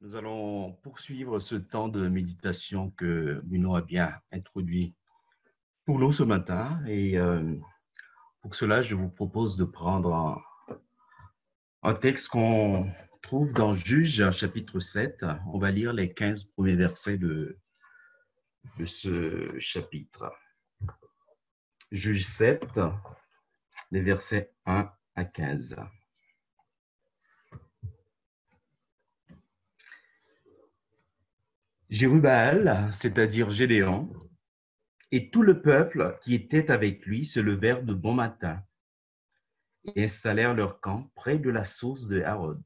Nous allons poursuivre ce temps de méditation que Bruno a bien introduit pour nous ce matin. Et pour cela, je vous propose de prendre un texte qu'on trouve dans Juge, chapitre 7. On va lire les 15 premiers versets de ce chapitre. Juge 7, les versets 1 à 15. Jérubbaal, c'est-à-dire Gédéon, et tout le peuple qui était avec lui se levèrent de bon matin et installèrent leur camp près de la source de Harod.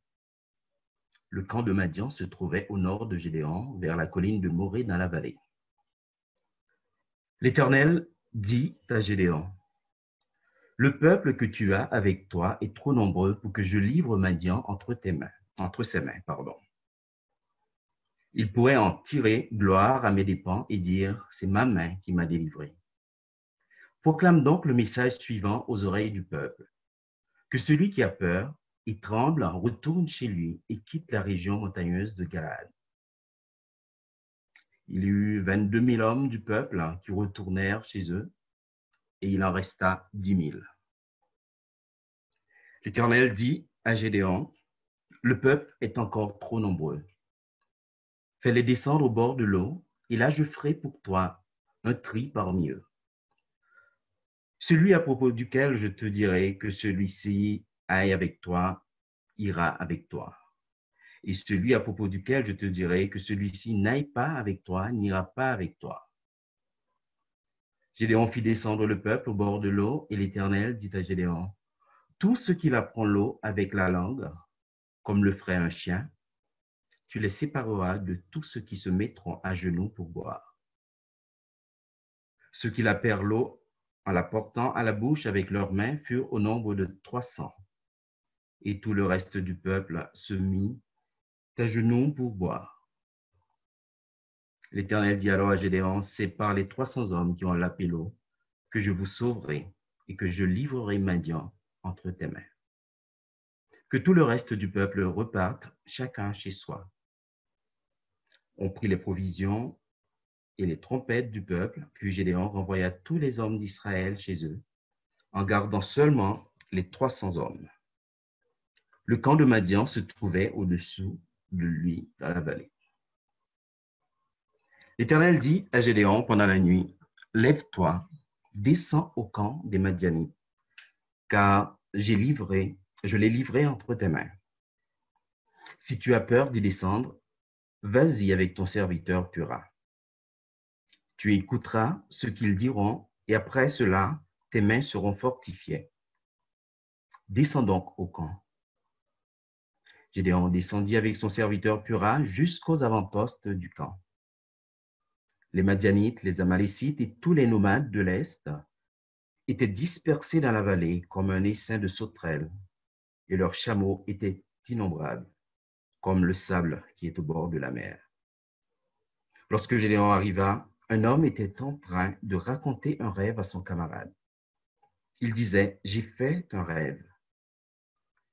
Le camp de Madian se trouvait au nord de Gédéon, vers la colline de Morée dans la vallée. L'Éternel dit à Gédéon, « Le peuple que tu as avec toi est trop nombreux pour que je livre Madian entre ses mains. Il pourrait en tirer gloire à mes dépens et dire, c'est ma main qui m'a délivré. Proclame donc le message suivant aux oreilles du peuple. Que celui qui a peur et tremble retourne chez lui et quitte la région montagneuse de Galaad. Il y eut 22 000 hommes du peuple qui retournèrent chez eux, et il en resta 10 000. L'Éternel dit à Gédéon, le peuple est encore trop nombreux. Fais-les descendre au bord de l'eau, et là je ferai pour toi un tri parmi eux. Celui à propos duquel je te dirai que celui-ci aille avec toi, ira avec toi. Et celui à propos duquel je te dirai que celui-ci n'aille pas avec toi, n'ira pas avec toi. Gédéon fit descendre le peuple au bord de l'eau, et l'Éternel dit à Gédéon, tout ce qui va prendre l'eau avec la langue, comme le ferait un chien, tu les sépareras de tous ceux qui se mettront à genoux pour boire. Ceux qui la perdent l'eau en la portant à la bouche avec leurs mains furent au nombre de 300. Et tout le reste du peuple se mit à genoux pour boire. L'Éternel dit alors à Gédéon, c'est par les 300 hommes qui ont lapé l'eau que je vous sauverai et que je livrerai Madian entre tes mains. Que tout le reste du peuple reparte, chacun chez soi. On prit les provisions et les trompettes du peuple, puis Gédéon renvoya tous les hommes d'Israël chez eux, en gardant seulement les 300 hommes. Le camp de Madian se trouvait au-dessous de lui dans la vallée. L'Éternel dit à Gédéon pendant la nuit, « Lève-toi, descends au camp des Madianites, car je l'ai livré entre tes mains. Si tu as peur d'y descendre, vas-y avec ton serviteur Pura. Tu écouteras ce qu'ils diront, et après cela, tes mains seront fortifiées. Descends donc au camp. » Gédéon descendit avec son serviteur Pura jusqu'aux avant-postes du camp. Les Madianites, les Amalécites et tous les nomades de l'Est étaient dispersés dans la vallée comme un essaim de sauterelles, et leurs chameaux étaient innombrables, comme le sable qui est au bord de la mer. Lorsque Gédéon arriva, un homme était en train de raconter un rêve à son camarade. Il disait, « J'ai fait un rêve.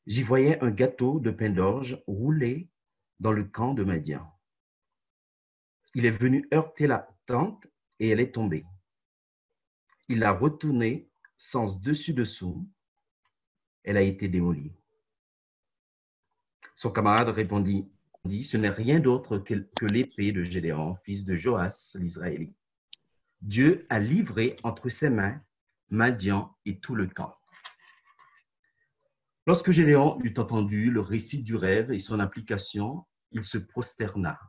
J'y voyais un gâteau de pain d'orge roulé dans le camp de Madian. Il est venu heurter la tente et elle est tombée. Il l'a retournée sens dessus-dessous. Elle a été démolie. » Son camarade répondit, « Ce n'est rien d'autre que l'épée de Gédéon, fils de Joas, l'Israélite. Dieu a livré entre ses mains Madian et tout le camp. » Lorsque Gédéon eut entendu le récit du rêve et son application, il se prosterna,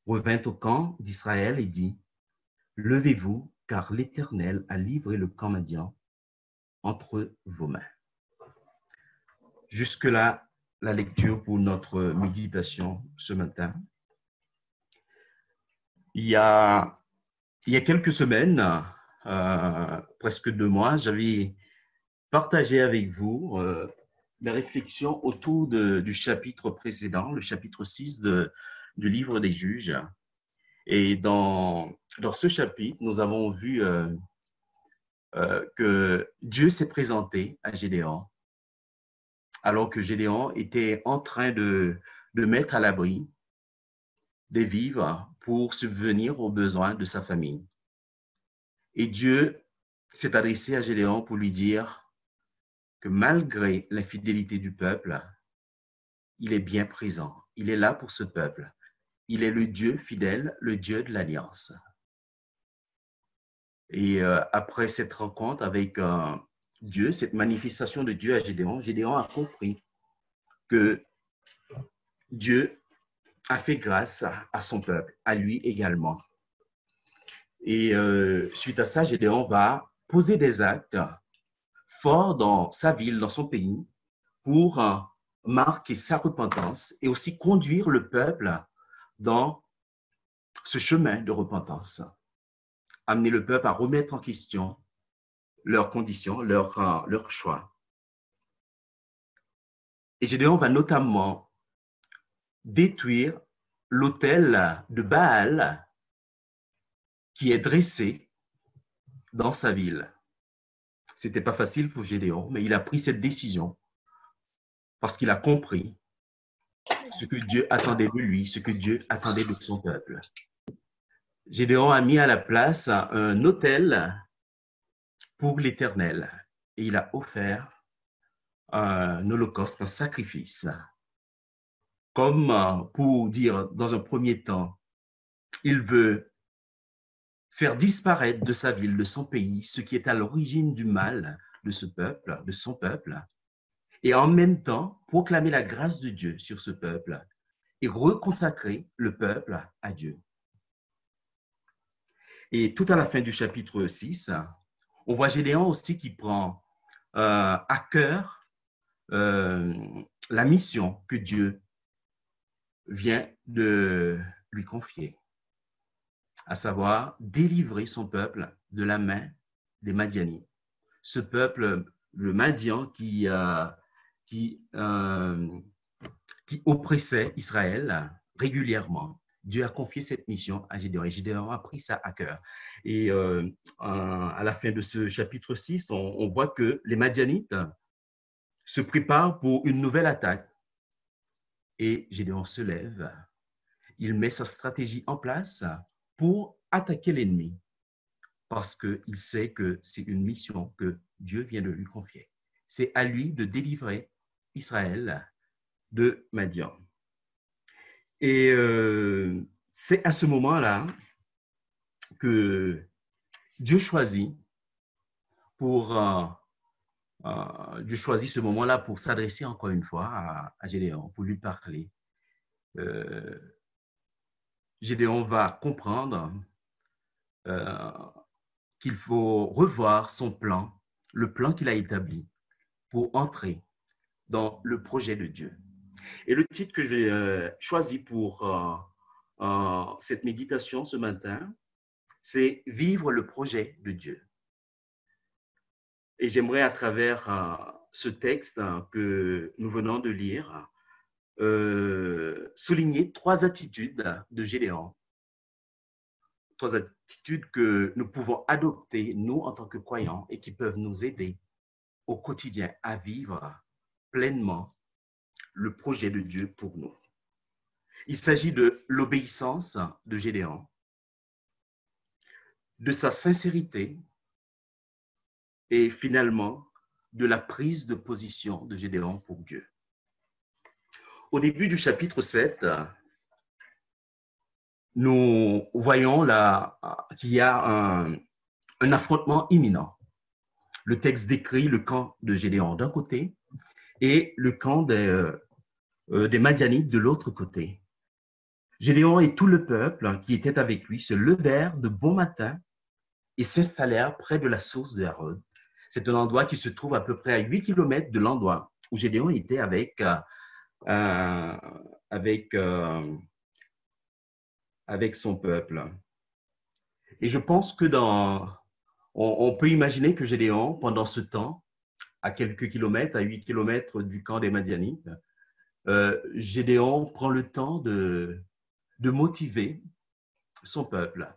revint au camp d'Israël et dit, « Levez-vous, car l'Éternel a livré le camp Madian entre vos mains. » Jusque-là, la lecture pour notre méditation ce matin. Il y a quelques semaines, presque 2 mois, j'avais partagé avec vous mes réflexions autour du chapitre précédent, le chapitre 6 du livre des Juges. Et dans ce chapitre, nous avons vu que Dieu s'est présenté à Gédéon, alors que Gédéon était en train de mettre à l'abri des vivres pour subvenir aux besoins de sa famille. Et Dieu s'est adressé à Gédéon pour lui dire que malgré l'infidélité du peuple, il est bien présent. Il est là pour ce peuple. Il est le Dieu fidèle, le Dieu de l'Alliance. Et après cette rencontre avec Dieu, cette manifestation de Dieu à Gédéon, Gédéon a compris que Dieu a fait grâce à son peuple, à lui également. Et suite à ça, Gédéon va poser des actes forts dans sa ville, dans son pays, pour marquer sa repentance et aussi conduire le peuple dans ce chemin de repentance. Amener le peuple à remettre en question leurs conditions, leurs choix. Et Gédéon va notamment détruire l'autel de Baal qui est dressé dans sa ville. C'était pas facile pour Gédéon, mais il a pris cette décision parce qu'il a compris ce que Dieu attendait de lui, ce que Dieu attendait de son peuple. Gédéon a mis à la place un autel pour l'Éternel et il a offert un holocauste, un sacrifice. Comme pour dire dans un premier temps, il veut faire disparaître de sa ville, de son pays, ce qui est à l'origine du mal de ce peuple, de son peuple, et en même temps proclamer la grâce de Dieu sur ce peuple et reconsacrer le peuple à Dieu. Et tout à la fin du chapitre 6, on voit Gédéon aussi qui prend à cœur la mission que Dieu vient de lui confier, à savoir délivrer son peuple de la main des Madianites. Ce peuple, le Madian, qui oppressait Israël régulièrement. Dieu a confié cette mission à Gédéon et Gédéon a pris ça à cœur. Et à la fin de ce chapitre 6, on voit que les Madianites se préparent pour une nouvelle attaque. Et Gédéon se lève, il met sa stratégie en place pour attaquer l'ennemi parce qu'il sait que c'est une mission que Dieu vient de lui confier. C'est à lui de délivrer Israël de Madian. Et c'est à ce moment-là que Dieu choisit Dieu choisit ce moment-là pour s'adresser encore une fois à Gédéon, pour lui parler. Gédéon va comprendre qu'il faut revoir son plan, le plan qu'il a établi pour entrer dans le projet de Dieu. Et le titre que j'ai choisi pour cette méditation ce matin, c'est « Vivre le projet de Dieu ». Et j'aimerais à travers ce texte que nous venons de lire, souligner 3 attitudes de Gédéon. 3 attitudes que nous pouvons adopter, nous, en tant que croyants, et qui peuvent nous aider au quotidien à vivre pleinement le projet de Dieu pour nous. Il s'agit de l'obéissance de Gédéon, de sa sincérité et finalement de la prise de position de Gédéon pour Dieu. Au début du chapitre 7, nous voyons là qu'il y a un affrontement imminent. Le texte décrit le camp de Gédéon d'un côté et le camp des Madianites de l'autre côté. Gédéon et tout le peuple qui était avec lui se levèrent de bon matin et s'installèrent près de la source de Harod. C'est un endroit qui se trouve à peu près à 8 km de l'endroit où Gédéon était avec son peuple. Et je pense que on peut imaginer que Gédéon, pendant ce temps, à quelques kilomètres, à 8 kilomètres du camp des Madianites, Gédéon prend le temps de motiver son peuple,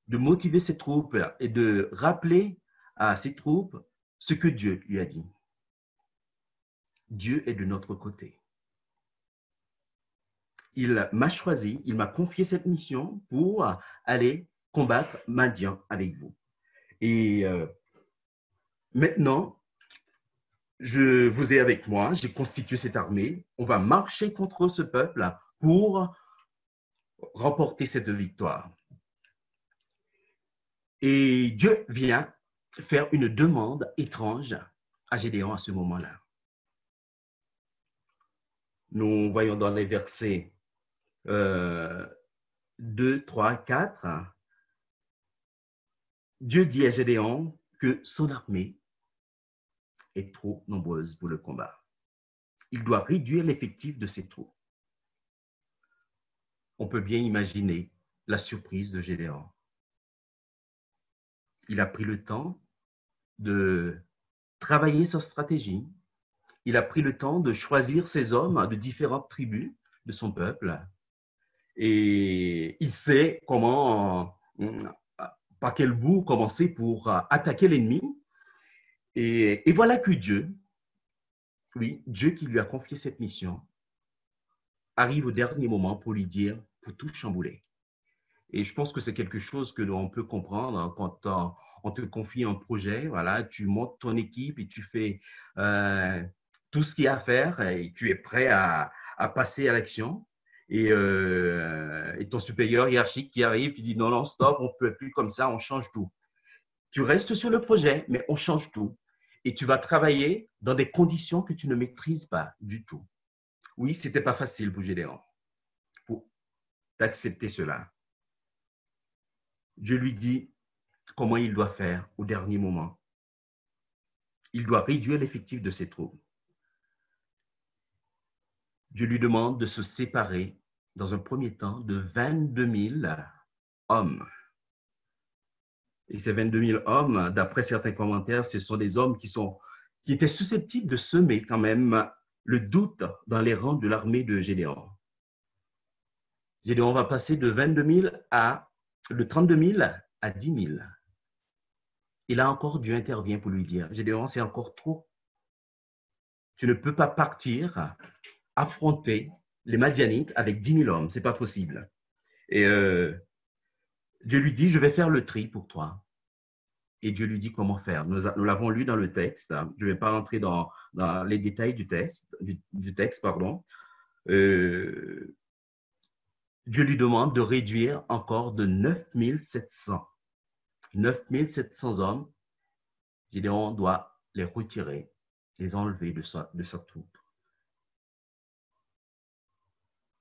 de motiver ses troupes et de rappeler à ses troupes ce que Dieu lui a dit. Dieu est de notre côté. il m'a choisi, il m'a confié cette mission pour aller combattre Madian avec vous. Et maintenant, je vous ai avec moi, j'ai constitué cette armée, on va marcher contre ce peuple pour remporter cette victoire. Et Dieu vient faire une demande étrange à Gédéon à ce moment-là. Nous voyons dans les versets 2, 3, 4, Dieu dit à Gédéon que son armée est trop nombreuse pour le combat. Il doit réduire l'effectif de ses troupes. On peut bien imaginer la surprise de Gédéon. Il a pris le temps de travailler sa stratégie. Il a pris le temps de choisir ses hommes de différentes tribus de son peuple. Et il sait comment, par quel bout commencer pour attaquer l'ennemi. Et voilà que Dieu, oui, Dieu qui lui a confié cette mission, arrive au dernier moment pour lui dire, pour tout chambouler. Et je pense que c'est quelque chose que l'on peut comprendre quand on te confie un projet, voilà, tu montes ton équipe et tu fais tout ce qu'il y a à faire et tu es prêt à passer à l'action. Et ton supérieur hiérarchique qui arrive, qui dit non, non, stop, on ne peut plus comme ça, on change tout. Tu restes sur le projet, mais on change tout. Et tu vas travailler dans des conditions que tu ne maîtrises pas du tout. Oui, ce n'était pas facile pour Gédéon, pour d'accepter cela. Dieu lui dit comment il doit faire au dernier moment. Il doit réduire l'effectif de ses troupes. Dieu lui demande de se séparer dans un premier temps de 22 000 hommes. Et ces 22 000 hommes, d'après certains commentaires, ce sont des hommes qui étaient susceptibles de semer quand même le doute dans les rangs de l'armée de Gédéon. Gédéon va passer de 22 000 de 32 000 à 10 000. Et là encore, Dieu intervient pour lui dire, Gédéon, c'est encore trop. Tu ne peux pas partir affronter les Madianites avec 10 000 hommes. Ce n'est pas possible. Et Dieu lui dit, je vais faire le tri pour toi. Et Dieu lui dit comment faire. Nous l'avons lu dans le texte. Je ne vais pas rentrer dans les détails du texte. Dieu lui demande de réduire encore de 9 700. 9 700 hommes. Gédéon doit les retirer, les enlever de sa troupe.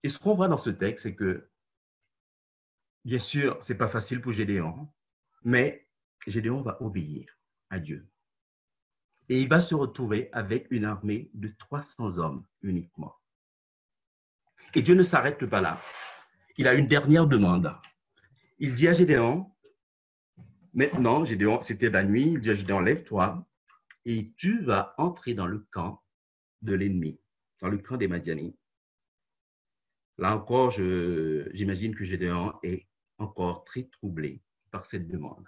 Et ce qu'on voit dans ce texte, c'est que, bien sûr, ce n'est pas facile pour Gédéon, mais Gédéon va obéir à Dieu. Et il va se retrouver avec une armée de 300 hommes uniquement. Et Dieu ne s'arrête pas là. Il a une dernière demande. Il dit à Gédéon, maintenant, Gédéon, c'était la nuit, il dit à Gédéon, lève-toi et tu vas entrer dans le camp de l'ennemi, dans le camp des Madianites. Là encore, j'imagine que Gédéon est encore très troublé par cette demande.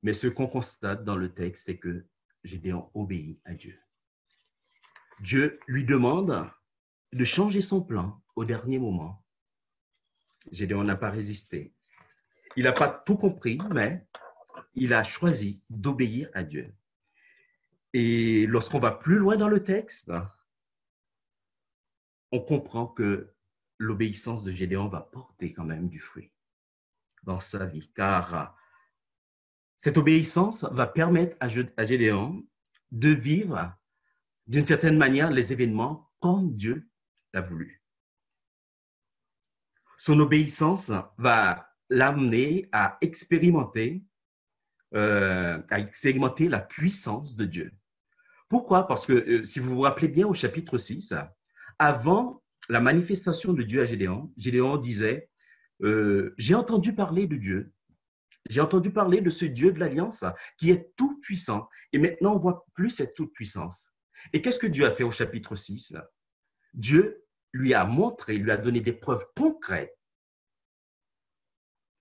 Mais ce qu'on constate dans le texte, c'est que Gédéon obéit à Dieu. Dieu lui demande de changer son plan au dernier moment. Gédéon n'a pas résisté. Il n'a pas tout compris, mais il a choisi d'obéir à Dieu. Et lorsqu'on va plus loin dans le texte, on comprend que l'obéissance de Gédéon va porter quand même du fruit dans sa vie, car cette obéissance va permettre à Gédéon de vivre d'une certaine manière les événements comme Dieu l'a voulu. Son obéissance va l'amener à expérimenter la puissance de Dieu. Pourquoi? Parce que si vous vous rappelez bien au chapitre 6, avant la manifestation de Dieu à Gédéon, Gédéon disait j'ai entendu parler de Dieu. J'ai entendu parler de ce Dieu de l'Alliance qui est tout puissant. Et maintenant, on ne voit plus cette toute puissance. Et qu'est-ce que Dieu a fait au chapitre 6? Dieu lui a montré, lui a donné des preuves concrètes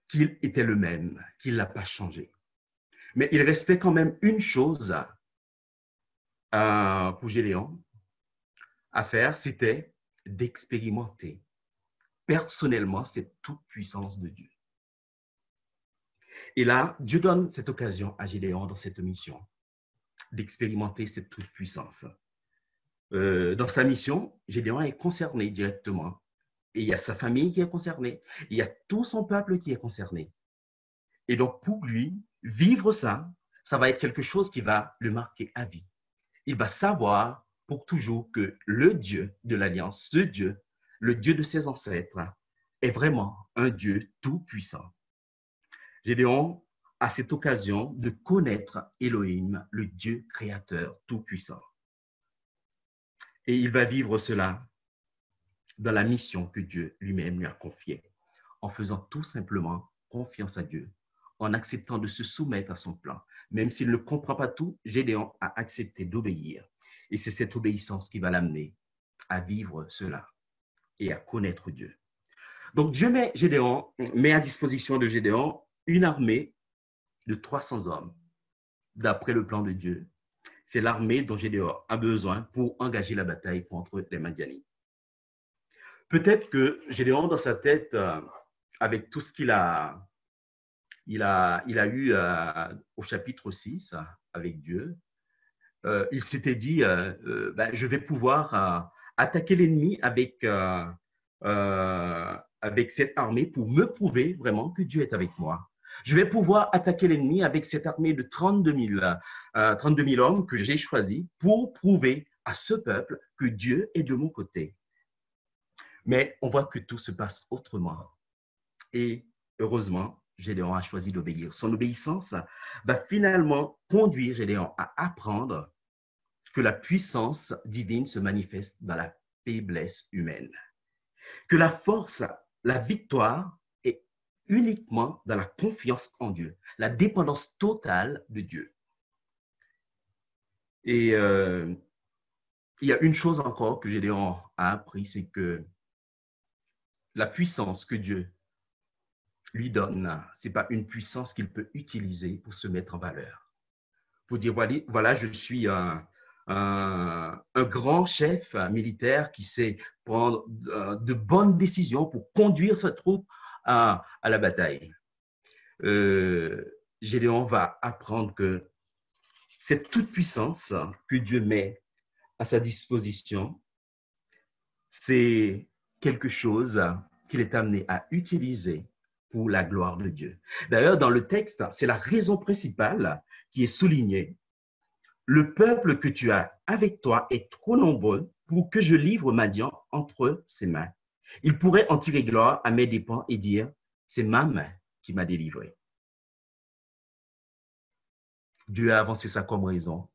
qu'il était le même, qu'il n'a pas changé. Mais il restait quand même une chose pour Gédéon à faire, c'était d'expérimenter personnellement cette toute-puissance de Dieu. Et là, Dieu donne cette occasion à Gédéon dans cette mission d'expérimenter cette toute-puissance. Dans sa mission, Gédéon est concerné directement. Et il y a sa famille qui est concernée. Il y a tout son peuple qui est concerné. Et donc, pour lui, vivre ça, ça va être quelque chose qui va le marquer à vie. Il va savoir pour toujours que le Dieu de l'Alliance, ce Dieu, le Dieu de ses ancêtres, est vraiment un Dieu tout-puissant. Gédéon a cette occasion de connaître Elohim, le Dieu créateur tout-puissant. Et il va vivre cela dans la mission que Dieu lui-même lui a confiée, en faisant tout simplement confiance à Dieu, en acceptant de se soumettre à son plan. Même s'il ne comprend pas tout, Gédéon a accepté d'obéir. Et c'est cette obéissance qui va l'amener à vivre cela et à connaître Dieu. Donc Dieu met à disposition de Gédéon une armée de 300 hommes, d'après le plan de Dieu. C'est l'armée dont Gédéon a besoin pour engager la bataille contre les Madianites. Peut-être que Gédéon, dans sa tête, avec tout ce qu'il a, il a eu au chapitre 6 avec Dieu, il s'était dit, je vais pouvoir attaquer l'ennemi avec cette armée pour me prouver vraiment que Dieu est avec moi. Je vais pouvoir attaquer l'ennemi avec cette armée de 32 000 hommes que j'ai choisis pour prouver à ce peuple que Dieu est de mon côté. Mais on voit que tout se passe autrement. Et heureusement, Gédéon a choisi d'obéir. Son obéissance va finalement conduire Gédéon à apprendre que la puissance divine se manifeste dans la faiblesse humaine. Que la force, la victoire est uniquement dans la confiance en Dieu, la dépendance totale de Dieu. Et il y a une chose encore que Gédéon a appris, c'est que la puissance que Dieu lui donne, ce n'est pas une puissance qu'il peut utiliser pour se mettre en valeur. Pour dire, voilà, je suis un grand chef militaire qui sait prendre de bonnes décisions pour conduire sa troupe à la bataille. Gédéon va apprendre que cette toute-puissance que Dieu met à sa disposition, c'est quelque chose qu'il est amené à utiliser pour la gloire de Dieu. D'ailleurs, dans le texte, c'est la raison principale qui est soulignée. Le peuple que tu as avec toi est trop nombreux pour que je livre Madian entre ses mains. Il pourrait en tirer gloire à mes dépens et dire, c'est ma main qui m'a délivré. Dieu a avancé ça comme raison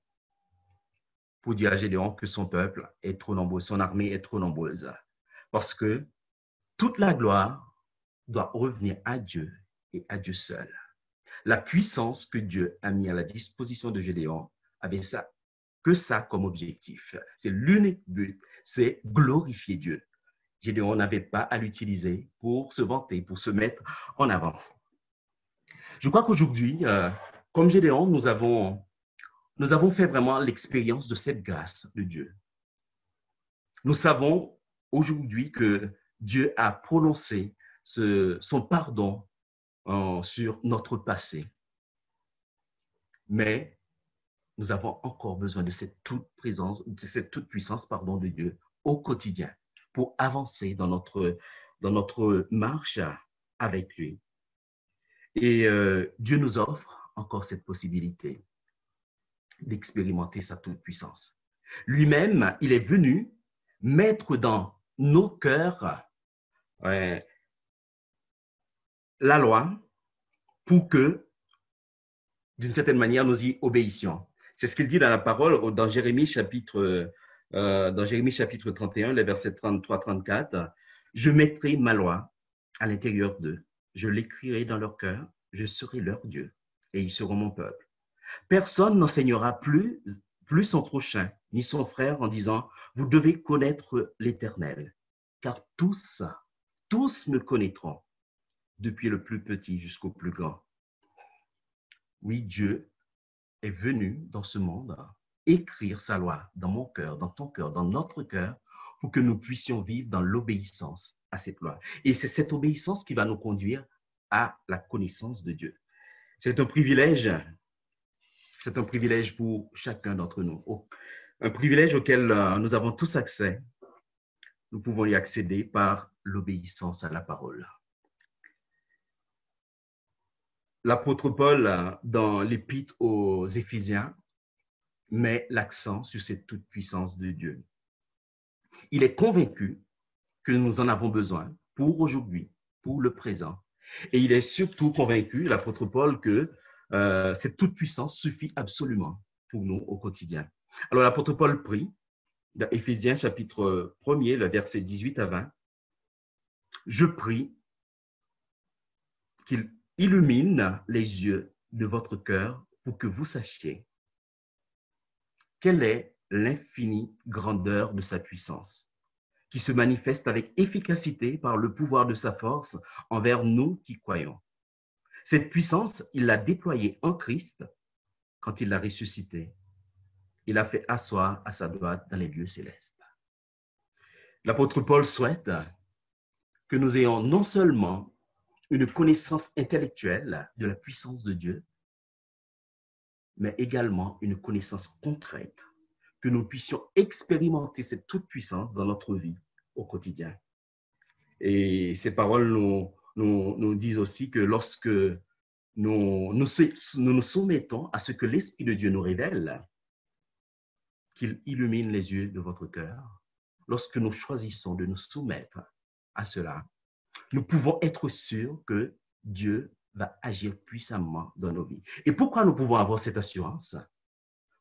pour dire à Gédéon que son peuple est trop nombreux, son armée est trop nombreuse. Parce que toute la gloire doit revenir à Dieu et à Dieu seul. La puissance que Dieu a mis à la disposition de Gédéon avait ça comme objectif. C'est l'unique but, c'est glorifier Dieu. Gédéon n'avait pas à l'utiliser pour se vanter, pour se mettre en avant. Je crois qu'aujourd'hui, comme Gédéon, nous avons fait vraiment l'expérience de cette grâce de Dieu. Nous savons aujourd'hui que Dieu a prononcé son pardon sur notre passé. Mais nous avons encore besoin de cette toute puissance de Dieu au quotidien pour avancer dans notre marche avec lui. Et Dieu nous offre encore cette possibilité d'expérimenter sa toute puissance. Lui-même, il est venu mettre dans nos cœurs la loi pour que, d'une certaine manière, nous y obéissions. C'est ce qu'il dit dans la parole, dans Jérémie chapitre 31, les versets 33-34. Je mettrai ma loi à l'intérieur d'eux. Je l'écrirai dans leur cœur. Je serai leur Dieu et ils seront mon peuple. Personne n'enseignera plus son prochain, ni son frère en disant, vous devez connaître l'Éternel, car tous me connaîtront, depuis le plus petit jusqu'au plus grand. Oui, Dieu est venu dans ce monde écrire sa loi dans mon cœur, dans ton cœur, dans notre cœur, pour que nous puissions vivre dans l'obéissance à cette loi. Et c'est cette obéissance qui va nous conduire à la connaissance de Dieu. C'est un privilège pour chacun d'entre nous, un privilège auquel nous avons tous accès. Nous pouvons y accéder par l'obéissance à la parole. L'apôtre Paul, dans l'épître aux Éphésiens, met l'accent sur cette toute-puissance de Dieu. Il est convaincu que nous en avons besoin pour aujourd'hui, pour le présent. Et il est surtout convaincu, l'apôtre Paul, que cette toute-puissance suffit absolument pour nous au quotidien. Alors l'apôtre Paul prie, dans Éphésiens chapitre 1er, le verset 18 à 20, « Je prie qu'il illumine les yeux de votre cœur pour que vous sachiez quelle est l'infinie grandeur de sa puissance, qui se manifeste avec efficacité par le pouvoir de sa force envers nous qui croyons. Cette puissance, il l'a déployée en Christ quand il l'a ressuscité. Il l'a fait asseoir à sa droite dans les lieux célestes. » L'apôtre Paul souhaite que nous ayons non seulement une connaissance intellectuelle de la puissance de Dieu, mais également une connaissance concrète, que nous puissions expérimenter cette toute-puissance dans notre vie au quotidien. Et ces paroles nous disent aussi que lorsque nous nous soumettons à ce que l'Esprit de Dieu nous révèle, qu'il illumine les yeux de votre cœur, lorsque nous choisissons de nous soumettre à cela, nous pouvons être sûrs que Dieu va agir puissamment dans nos vies. Et pourquoi nous pouvons avoir cette assurance?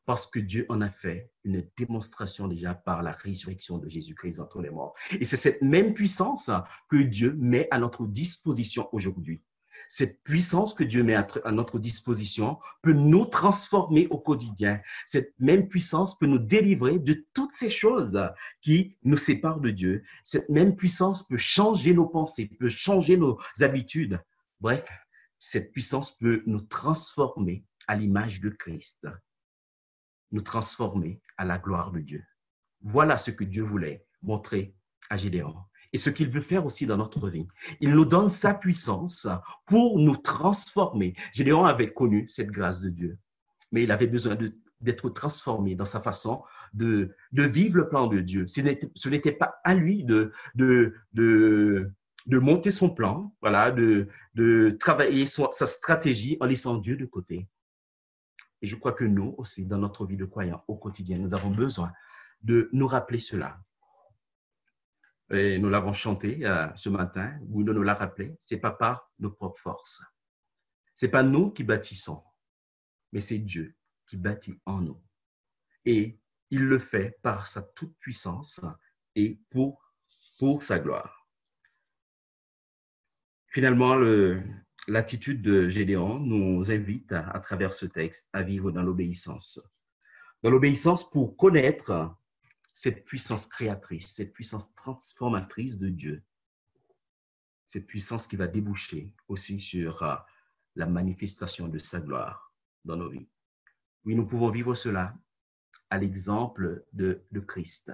Parce que Dieu en a fait une démonstration déjà par la résurrection de Jésus-Christ d'entre les morts. Et c'est cette même puissance que Dieu met à notre disposition aujourd'hui. Cette puissance que Dieu met à notre disposition peut nous transformer au quotidien. Cette même puissance peut nous délivrer de toutes ces choses qui nous séparent de Dieu. Cette même puissance peut changer nos pensées, peut changer nos habitudes. Bref, cette puissance peut nous transformer à l'image de Christ, nous transformer à la gloire de Dieu. Voilà ce que Dieu voulait montrer à Gédéon et ce qu'il veut faire aussi dans notre vie. Il nous donne sa puissance pour nous transformer. Gédéon avait connu cette grâce de Dieu, mais il avait besoin d'être transformé dans sa façon de vivre le plan de Dieu. Ce n'était pas à lui de monter son plan, voilà, de travailler sa stratégie en laissant Dieu de côté. Et je crois que nous aussi, dans notre vie de croyants au quotidien, nous avons besoin de nous rappeler cela. Et nous l'avons chanté ce matin, ou de nous la rappeler, ce n'est pas par nos propres forces. Ce n'est pas nous qui bâtissons, mais c'est Dieu qui bâtit en nous. Et il le fait par sa toute-puissance et pour sa gloire. Finalement, l'attitude de Gédéon nous invite à travers ce texte à vivre dans l'obéissance. Dans l'obéissance pour connaître cette puissance créatrice, cette puissance transformatrice de Dieu, cette puissance qui va déboucher aussi sur la manifestation de sa gloire dans nos vies. Oui, nous pouvons vivre cela à l'exemple de Christ.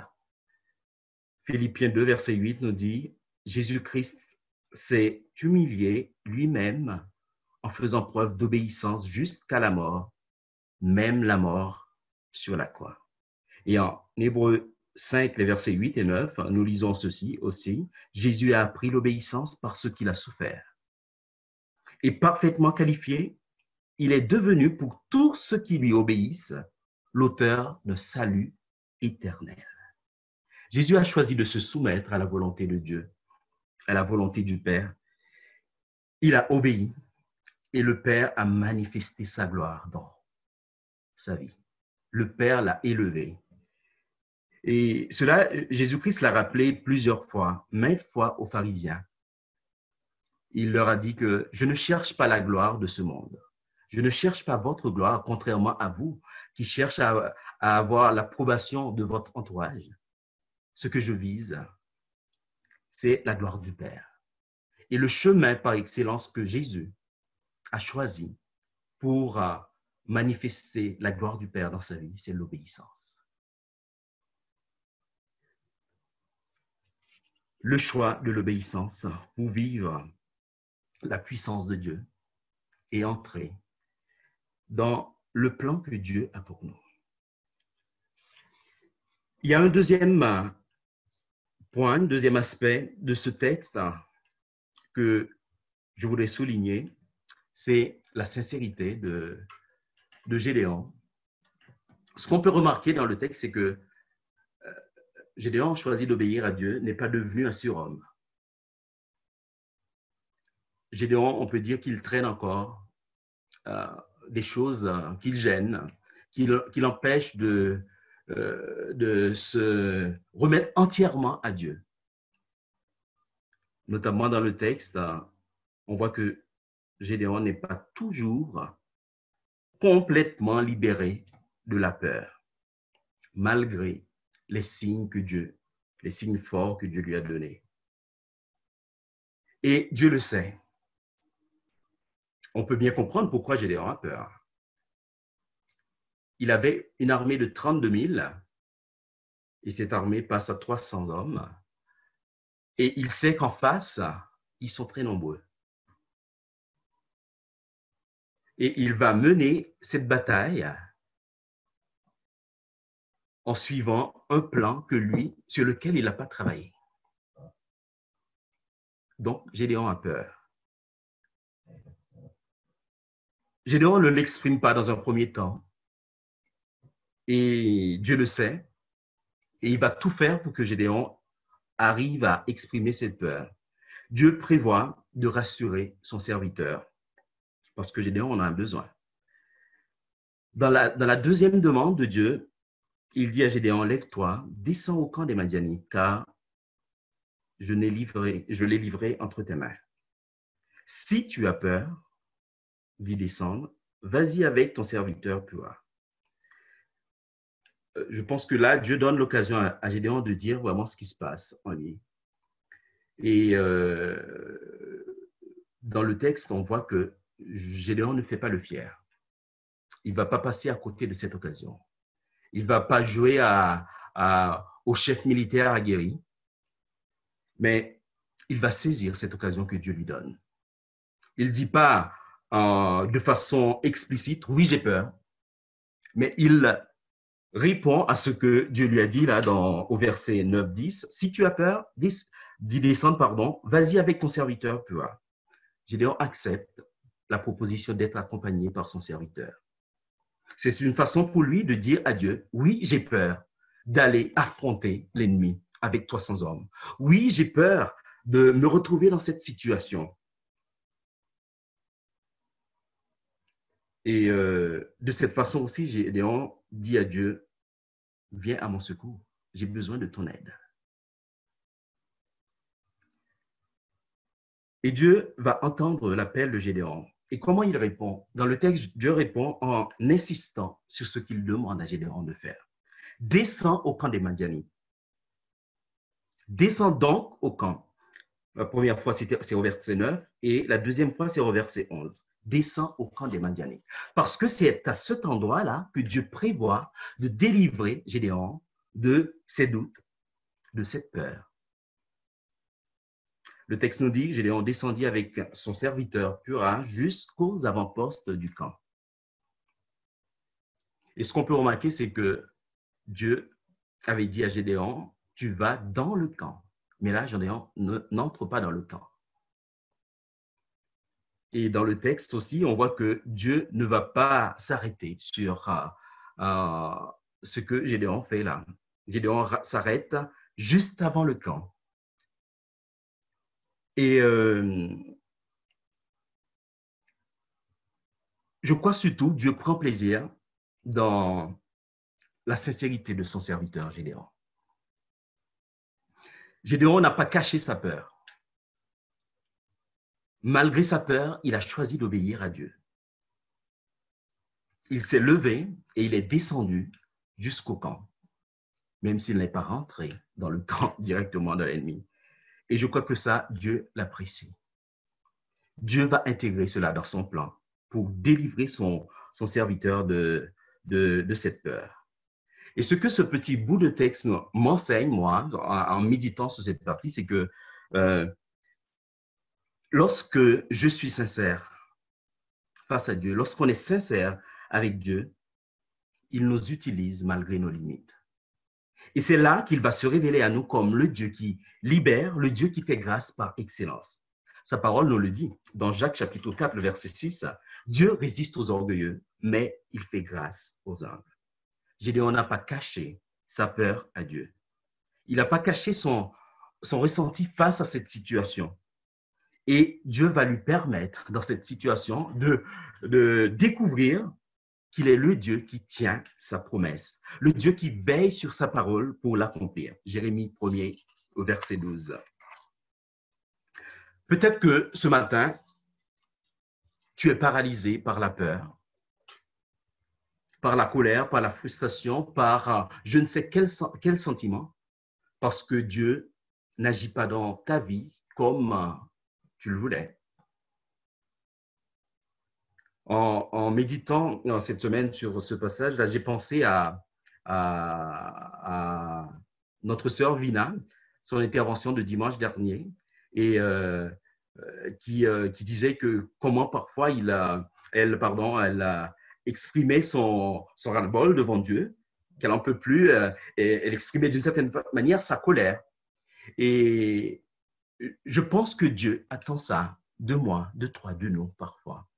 Philippiens 2, verset 8 nous dit « Jésus-Christ s'est humilié lui-même en faisant preuve d'obéissance jusqu'à la mort, même la mort sur la croix. » Et en Hébreux 5, les versets 8 et 9, nous lisons ceci aussi. Jésus a appris l'obéissance par ce qu'il a souffert. Et parfaitement qualifié, il est devenu pour tous ceux qui lui obéissent l'auteur d'un salut éternel. Jésus a choisi de se soumettre à la volonté de Dieu, à la volonté du Père. Il a obéi et le Père a manifesté sa gloire dans sa vie. Le Père l'a élevé. Et cela, Jésus-Christ l'a rappelé plusieurs fois, maintes fois aux pharisiens. Il leur a dit que je ne cherche pas la gloire de ce monde. Je ne cherche pas votre gloire, contrairement à vous qui cherchez à avoir l'approbation de votre entourage. Ce que je vise, c'est la gloire du Père. Et le chemin par excellence que Jésus a choisi pour manifester la gloire du Père dans sa vie, c'est l'obéissance. le choix de l'obéissance pour vivre la puissance de Dieu et entrer dans le plan que Dieu a pour nous. Il y a un deuxième point, un deuxième aspect de ce texte que je voudrais souligner, c'est la sincérité de Gédéon. Ce qu'on peut remarquer dans le texte, c'est que Gédéon choisi d'obéir à Dieu, n'est pas devenu un surhomme. Gédéon, on peut dire qu'il traîne encore des choses qui le gênent, qui l'empêchent de se remettre entièrement à Dieu. Notamment dans le texte, on voit que Gédéon n'est pas toujours complètement libéré de la peur, malgré les signes forts que Dieu lui a donnés. Et Dieu le sait. On peut bien comprendre pourquoi Gédéon a peur. Il avait une armée de 32 000 et cette armée passe à 300 hommes. Et il sait qu'en face, ils sont très nombreux. Et il va mener cette bataille en suivant un plan sur lequel il n'a pas travaillé. Donc, Gédéon a peur. Gédéon ne l'exprime pas dans un premier temps. Et Dieu le sait. Et il va tout faire pour que Gédéon arrive à exprimer cette peur. Dieu prévoit de rassurer son serviteur parce que Gédéon en a besoin. Dans la deuxième demande de Dieu, il dit à Gédéon, lève-toi, descends au camp des Madianites, car je l'ai livré entre tes mains. Si tu as peur d'y descendre, vas-y avec ton serviteur Pua. Je pense que là, Dieu donne l'occasion à Gédéon de dire vraiment ce qui se passe en lui. Et dans le texte, on voit que Gédéon ne fait pas le fier. Il ne va pas passer à côté de cette occasion. Il ne va pas jouer au chef militaire aguerri, mais il va saisir cette occasion que Dieu lui donne. Il ne dit pas de façon explicite, oui, j'ai peur, mais il répond à ce que Dieu lui a dit là au verset 9-10. Si tu as peur d'y descendre, vas-y avec ton serviteur Pua. Gédéon accepte la proposition d'être accompagné par son serviteur. C'est une façon pour lui de dire à Dieu, oui, j'ai peur d'aller affronter l'ennemi avec 300 hommes. Oui, j'ai peur de me retrouver dans cette situation. Et de cette façon aussi, Gédéon dit à Dieu, viens à mon secours, j'ai besoin de ton aide. Et Dieu va entendre l'appel de Gédéon. Et comment il répond? Dans le texte, Dieu répond en insistant sur ce qu'il demande à Gédéon de faire. Descends au camp des Madianites. Descends donc au camp. La première fois, c'est au verset 9 et la deuxième fois, c'est au verset 11. Descends au camp des Madianites. Parce que c'est à cet endroit-là que Dieu prévoit de délivrer Gédéon de ses doutes, de cette peur. Le texte nous dit, Gédéon descendit avec son serviteur Pura jusqu'aux avant-postes du camp. Et ce qu'on peut remarquer, c'est que Dieu avait dit à Gédéon, tu vas dans le camp. Mais là, Gédéon n'entre pas dans le camp. Et dans le texte aussi, on voit que Dieu ne va pas s'arrêter sur ce que Gédéon fait là. Gédéon s'arrête juste avant le camp. Et je crois surtout Dieu prend plaisir dans la sincérité de son serviteur Gédéon. Gédéon n'a pas caché sa peur. Malgré sa peur, il a choisi d'obéir à Dieu. Il s'est levé et il est descendu jusqu'au camp, même s'il n'est pas rentré dans le camp directement de l'ennemi. Et je crois que ça, Dieu l'apprécie. Dieu va intégrer cela dans son plan pour délivrer son serviteur de cette peur. Et ce que ce petit bout de texte m'enseigne, moi, en méditant sur cette partie, c'est que euh, lorsque je suis sincère face à Dieu, lorsqu'on est sincère avec Dieu, il nous utilise malgré nos limites. Et c'est là qu'il va se révéler à nous comme le Dieu qui libère, le Dieu qui fait grâce par excellence. Sa parole nous le dit dans Jacques chapitre 4, le verset 6. Dieu résiste aux orgueilleux, mais il fait grâce aux humbles. Gédéon n'a pas caché sa peur à Dieu. Il n'a pas caché son ressenti face à cette situation. Et Dieu va lui permettre, dans cette situation, de découvrir qu'il est le Dieu qui tient sa promesse, le Dieu qui veille sur sa parole pour l'accomplir. Jérémie 1er, au verset 12. Peut-être que ce matin, tu es paralysé par la peur, par la colère, par la frustration, par je ne sais quel sentiment, parce que Dieu n'agit pas dans ta vie comme tu le voulais. En méditant cette semaine sur ce passage, là, j'ai pensé à notre sœur Vina, son intervention de dimanche dernier, et qui disait que comment parfois elle a exprimé son ras-le-bol devant Dieu, qu'elle n'en peut plus, et elle exprimait d'une certaine manière sa colère. Et je pense que Dieu attend ça de moi, de toi, de nous parfois.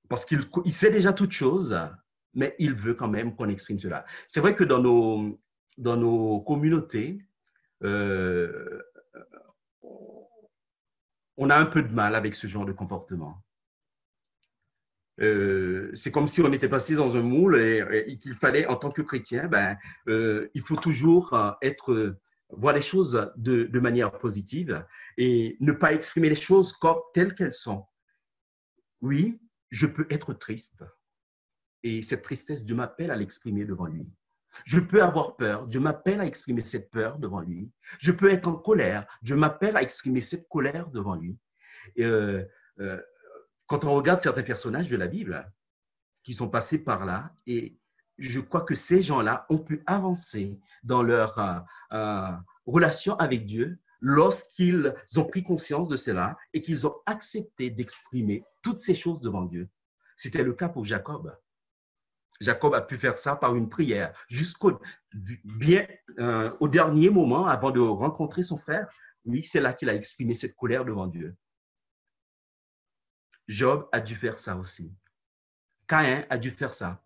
Parce qu'il sait déjà toutes choses, mais il veut quand même qu'on exprime cela. C'est vrai que dans nos communautés, euh, on a un peu de mal avec ce genre de comportement. C'est comme si on était passé dans un moule et qu'il fallait, en tant que chrétien, il faut toujours voir les choses de manière positive et ne pas exprimer les choses comme telles qu'elles sont. Oui, je peux être triste. Et cette tristesse, Dieu m'appelle à l'exprimer devant lui. Je peux avoir peur, Dieu m'appelle à exprimer cette peur devant lui. Je peux être en colère, Dieu m'appelle à exprimer cette colère devant lui. Et, quand on regarde certains personnages de la Bible qui sont passés par là, et je crois que ces gens-là ont pu avancer dans leur relation avec Dieu lorsqu'ils ont pris conscience de cela et qu'ils ont accepté d'exprimer toutes ces choses devant Dieu. C'était le cas pour Jacob. Jacob a pu faire ça par une prière jusqu'au au dernier moment avant de rencontrer son frère. Oui, c'est là qu'il a exprimé cette colère devant Dieu. Job a dû faire ça aussi. Caïn a dû faire ça.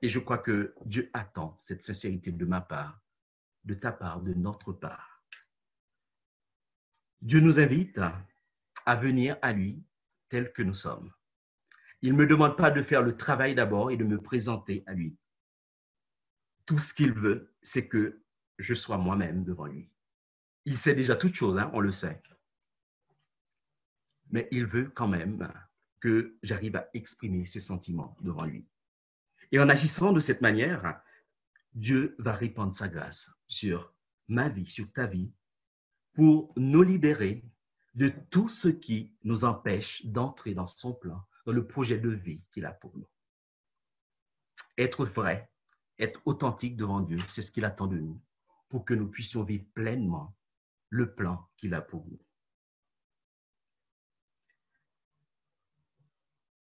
Et je crois que Dieu attend cette sincérité de ma part, de ta part, de notre part. Dieu nous invite à venir à lui tel que nous sommes. Il ne me demande pas de faire le travail d'abord et de me présenter à lui. Tout ce qu'il veut, c'est que je sois moi-même devant lui. Il sait déjà toutes choses, on le sait. Mais il veut quand même que j'arrive à exprimer ses sentiments devant lui. Et en agissant de cette manière, Dieu va répandre sa grâce sur ma vie, sur ta vie, pour nous libérer de tout ce qui nous empêche d'entrer dans son plan, dans le projet de vie qu'il a pour nous. Être vrai, être authentique devant Dieu, c'est ce qu'il attend de nous, pour que nous puissions vivre pleinement le plan qu'il a pour nous.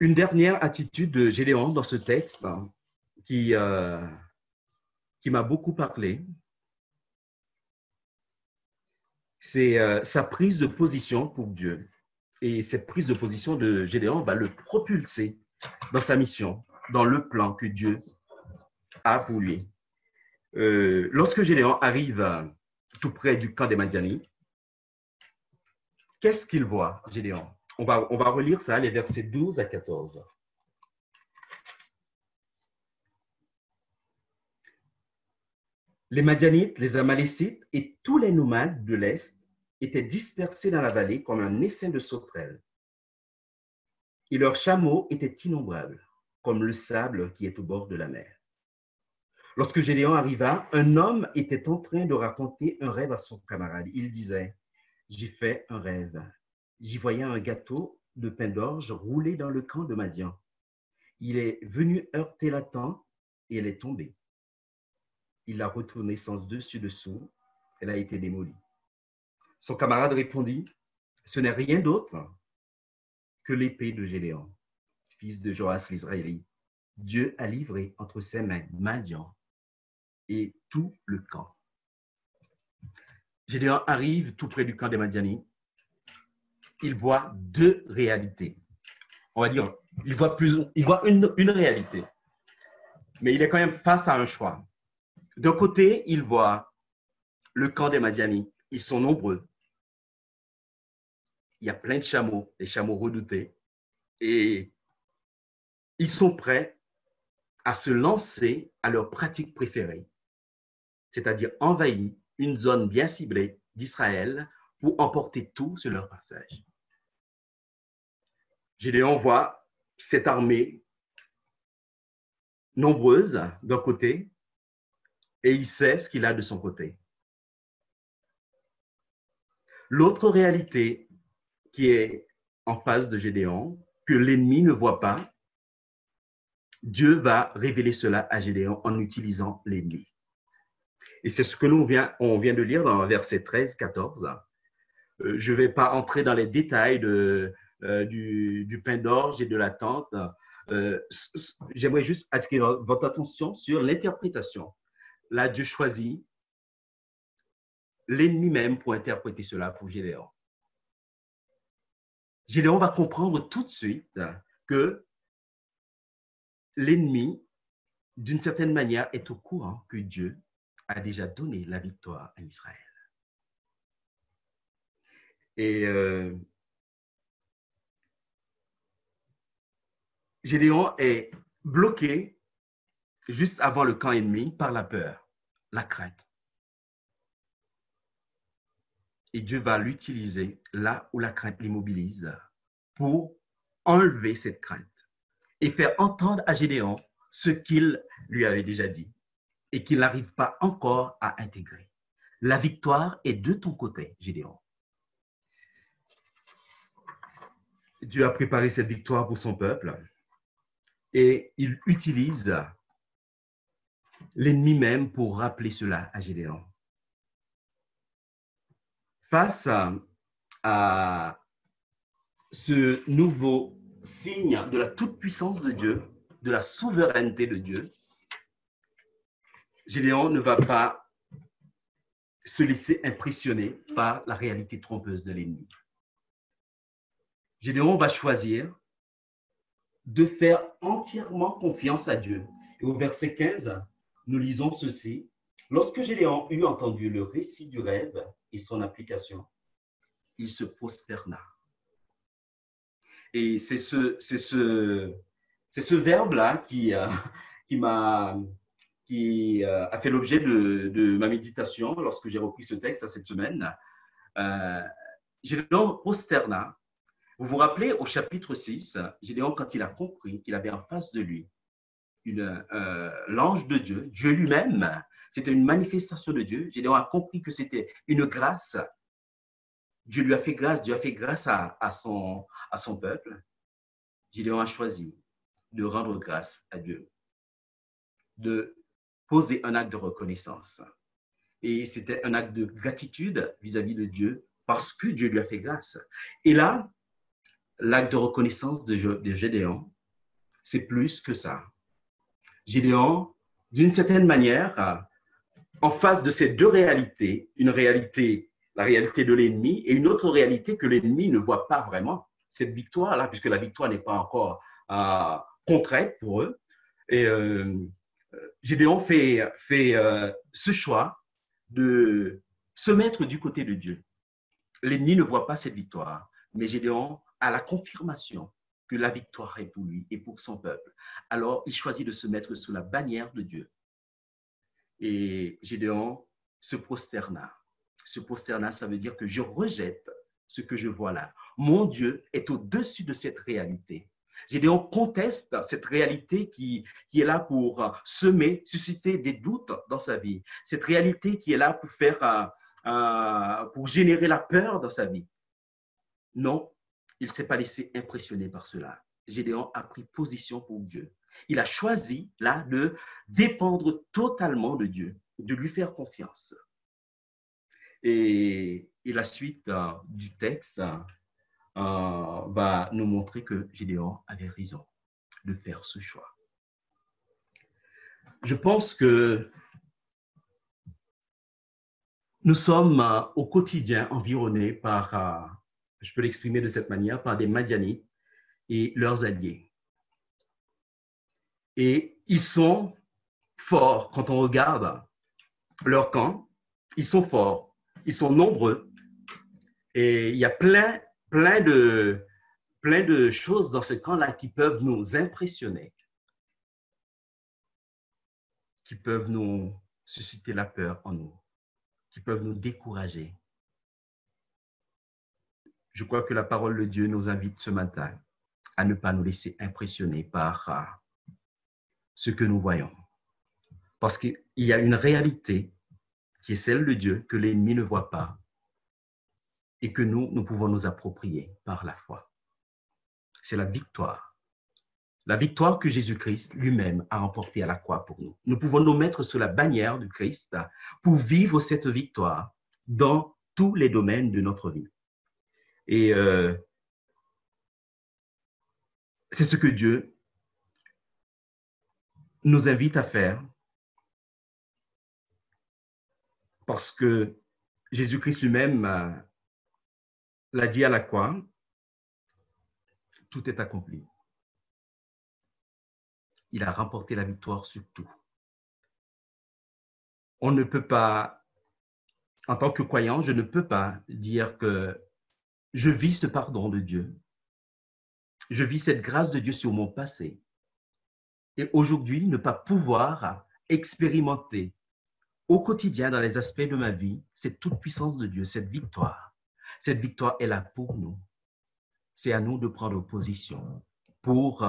Une dernière attitude de Gédéon dans ce texte qui m'a beaucoup parlé, c'est sa prise de position pour Dieu. Et cette prise de position de Gédéon va le propulser dans sa mission, dans le plan que Dieu a pour lui. Lorsque Gédéon arrive tout près du camp des Madianites, qu'est-ce qu'il voit, Gédéon? On va relire ça, les versets 12 à 14. Les Madianites, les Amalécites et tous les nomades de l'Est étaient dispersés dans la vallée comme un essaim de sauterelles. Et leurs chameaux étaient innombrables, comme le sable qui est au bord de la mer. Lorsque Gédéon arriva, un homme était en train de raconter un rêve à son camarade. Il disait, « J'ai fait un rêve. J'y voyais un gâteau de pain d'orge roulé dans le camp de Madian. Il est venu heurter la tente et elle est tombée. Il l'a retournée sans dessus-dessous. Elle a été démolie. Son camarade répondit, ce n'est rien d'autre que l'épée de Gédéon, fils de Joas l'Israélite. Dieu a livré entre ses mains Madian et tout le camp. Gédéon arrive tout près du camp des Madianites. Il voit deux réalités. On va dire, il voit une réalité. Mais il est quand même face à un choix. D'un côté, il voit le camp des Madianites. Ils sont nombreux. Il y a plein de chameaux, des chameaux redoutés. Et ils sont prêts à se lancer à leur pratique préférée, c'est-à-dire envahir une zone bien ciblée d'Israël pour emporter tout sur leur passage. Gédéon voit cette armée nombreuse d'un côté et il sait ce qu'il a de son côté. L'autre réalité qui est en face de Gédéon, que l'ennemi ne voit pas, Dieu va révéler cela à Gédéon en utilisant l'ennemi. Et c'est ce que on vient de lire dans verset 13-14. Je ne vais pas entrer dans les détails du pain d'orge et de la tente. J'aimerais juste attirer votre attention sur l'interprétation. Là, Dieu choisit l'ennemi même pour interpréter cela pour Gédéon. Gédéon va comprendre tout de suite que l'ennemi, d'une certaine manière, est au courant que Dieu a déjà donné la victoire à Israël. Et Gédéon est bloqué juste avant le camp ennemi par la peur, la crainte. Et Dieu va l'utiliser là où la crainte l'immobilise pour enlever cette crainte et faire entendre à Gédéon ce qu'il lui avait déjà dit et qu'il n'arrive pas encore à intégrer. La victoire est de ton côté, Gédéon. Dieu a préparé cette victoire pour son peuple et il utilise l'ennemi même pour rappeler cela à Gédéon. Face à ce nouveau signe de la toute-puissance de Dieu, de la souveraineté de Dieu, Gédéon ne va pas se laisser impressionner par la réalité trompeuse de l'ennemi. Gédéon va choisir de faire entièrement confiance à Dieu. Et au verset 15, nous lisons ceci. Lorsque Gédéon eut entendu le récit du rêve et son application, il se prosterna. Et c'est ce verbe-là qui a fait l'objet de ma méditation lorsque j'ai repris ce texte cette semaine. Gédéon prosterna. Vous vous rappelez au chapitre 6, Gédéon, quand il a compris qu'il avait en face de lui l'ange de Dieu, Dieu lui-même, c'était une manifestation de Dieu. Gédéon a compris que c'était une grâce. Dieu lui a fait grâce, Dieu a fait grâce à son peuple. Gédéon a choisi de rendre grâce à Dieu, de poser un acte de reconnaissance. Et c'était un acte de gratitude vis-à-vis de Dieu parce que Dieu lui a fait grâce. Et là, l'acte de reconnaissance de Gédéon, c'est plus que ça. Gédéon, d'une certaine manière, en face de ces deux réalités, une réalité, la réalité de l'ennemi, et une autre réalité que l'ennemi ne voit pas vraiment, cette victoire-là, puisque la victoire n'est pas encore concrète pour eux. Et Gédéon fait ce choix de se mettre du côté de Dieu. L'ennemi ne voit pas cette victoire, mais Gédéon a la confirmation que la victoire est pour lui et pour son peuple. Alors, il choisit de se mettre sous la bannière de Dieu. Et Gédéon se prosterna. Se prosterna, ça veut dire que je rejette ce que je vois là. Mon Dieu est au-dessus de cette réalité. Gédéon conteste cette réalité qui est là pour semer, susciter des doutes dans sa vie. Cette réalité qui est là pour pour générer la peur dans sa vie. Non, il ne s'est pas laissé impressionner par cela. Gédéon a pris position pour Dieu. Il a choisi là de dépendre totalement de Dieu, de lui faire confiance. Et la suite du texte va nous montrer que Gédéon avait raison de faire ce choix. Je pense que nous sommes au quotidien environnés par, je peux l'exprimer de cette manière, par des Madianites et leurs alliés. Et ils sont forts quand on regarde leur camp. Ils sont forts, ils sont nombreux. Et il y a plein de choses dans ce camp-là qui peuvent nous impressionner, qui peuvent nous susciter la peur en nous, qui peuvent nous décourager. Je crois que la parole de Dieu nous invite ce matin à ne pas nous laisser impressionner par ce que nous voyons. Parce qu'il y a une réalité qui est celle de Dieu que l'ennemi ne voit pas et que nous pouvons nous approprier par la foi. C'est la victoire. La victoire que Jésus-Christ lui-même a remportée à la croix pour nous. Nous pouvons nous mettre sous la bannière du Christ pour vivre cette victoire dans tous les domaines de notre vie. Et c'est ce que Dieu nous invite à faire parce que Jésus-Christ lui-même l'a dit à la croix, tout est accompli. Il a remporté la victoire sur tout. On ne peut pas, en tant que croyant, je ne peux pas dire que je vis ce pardon de Dieu. Je vis cette grâce de Dieu sur mon passé. Et aujourd'hui, ne pas pouvoir expérimenter au quotidien, dans les aspects de ma vie, cette toute puissance de Dieu, cette victoire. Cette victoire est là pour nous. C'est à nous de prendre position pour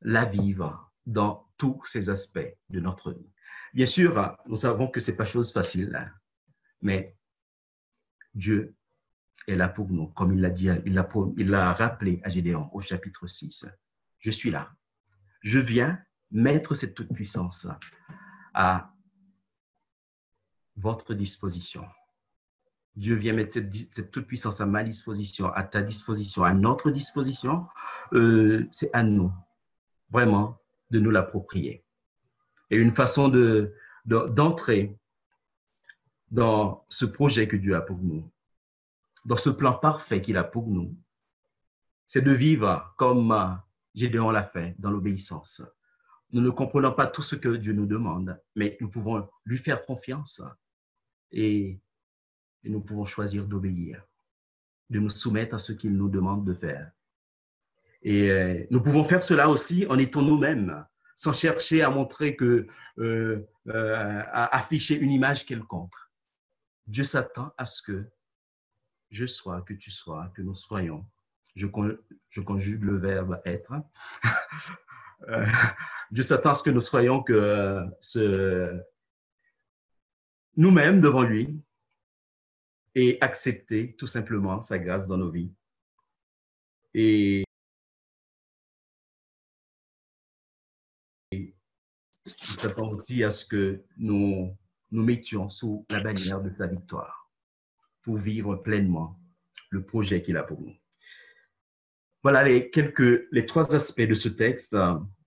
la vivre dans tous ces aspects de notre vie. Bien sûr, nous savons que ce n'est pas chose facile, mais Dieu est là pour nous, comme il l'a dit, il l'a rappelé à Gédéon au chapitre 6. Je suis là. Je viens mettre cette toute puissance à votre disposition. Dieu vient mettre cette toute puissance à ma disposition, à ta disposition, à notre disposition. C'est à nous, vraiment, de nous l'approprier. Et une façon d'entrer dans ce projet que Dieu a pour nous, dans ce plan parfait qu'il a pour nous, c'est de vivre comme Gédéon l'a fait, dans l'obéissance. Nous ne comprenons pas tout ce que Dieu nous demande, mais nous pouvons lui faire confiance et nous pouvons choisir d'obéir, de nous soumettre à ce qu'il nous demande de faire. Et nous pouvons faire cela aussi en étant nous-mêmes, sans chercher à montrer à afficher une image quelconque. Dieu s'attend à ce que je sois, que tu sois, que nous soyons. Je conjugue le verbe être. Dieu s'attend à ce que nous soyons nous-mêmes devant lui et accepter tout simplement sa grâce dans nos vies. Et il s'attend aussi à ce que nous mettions sous la bannière de sa victoire pour vivre pleinement le projet qu'il a pour nous. Voilà les trois aspects de ce texte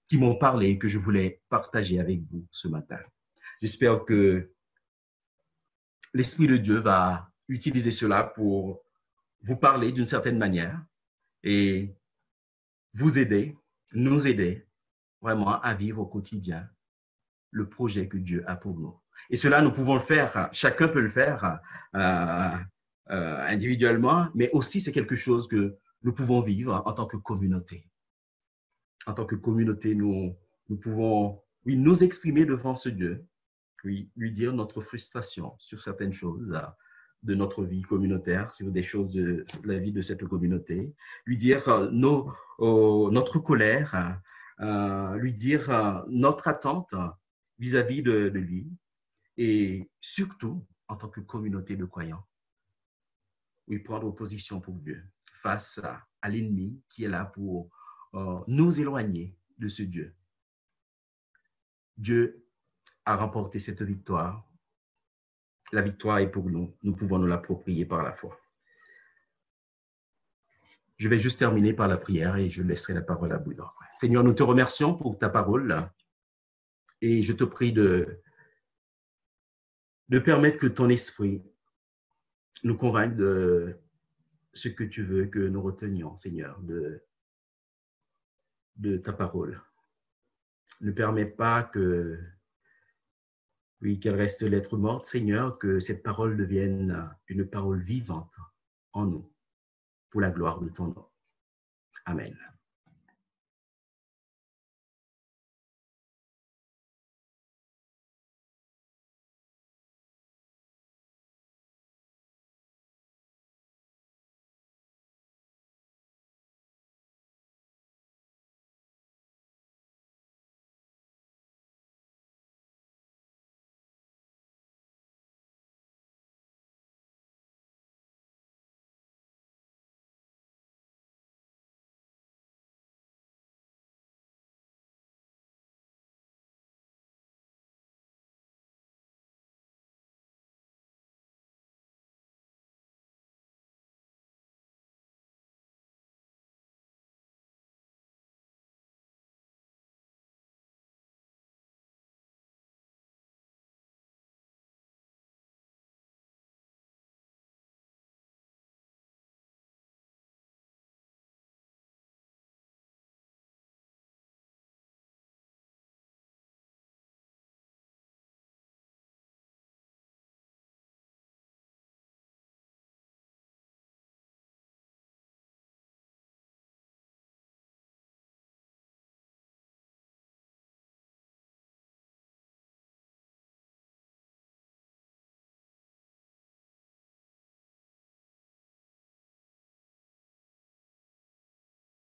qui m'ont parlé et que je voulais partager avec vous ce matin. J'espère que l'Esprit de Dieu va utiliser cela pour vous parler d'une certaine manière et vous aider, nous aider vraiment à vivre au quotidien le projet que Dieu a pour nous. Et cela, nous pouvons le faire, chacun peut le faire individuellement, mais aussi c'est quelque chose que nous pouvons vivre en tant que communauté. En tant que communauté, nous pouvons nous exprimer devant ce Dieu, lui dire notre frustration sur certaines choses de notre vie communautaire, sur des choses de la vie de cette communauté, lui dire notre colère, lui dire notre attente vis-à-vis de lui, et surtout, en tant que communauté de croyants, prendre position pour Dieu face à l'ennemi qui est là pour nous éloigner de ce Dieu. Dieu a remporté cette victoire. La victoire est pour nous. Nous pouvons nous l'approprier par la foi. Je vais juste terminer par la prière et je laisserai la parole à Bouddha. Seigneur, nous te remercions pour ta parole et je te prie de permettre que ton esprit nous convainque de ce que tu veux que nous retenions, Seigneur, de ta parole. Ne permets pas que, oui, qu'elle reste lettre morte, Seigneur, que cette parole devienne une parole vivante en nous, pour la gloire de ton nom. Amen.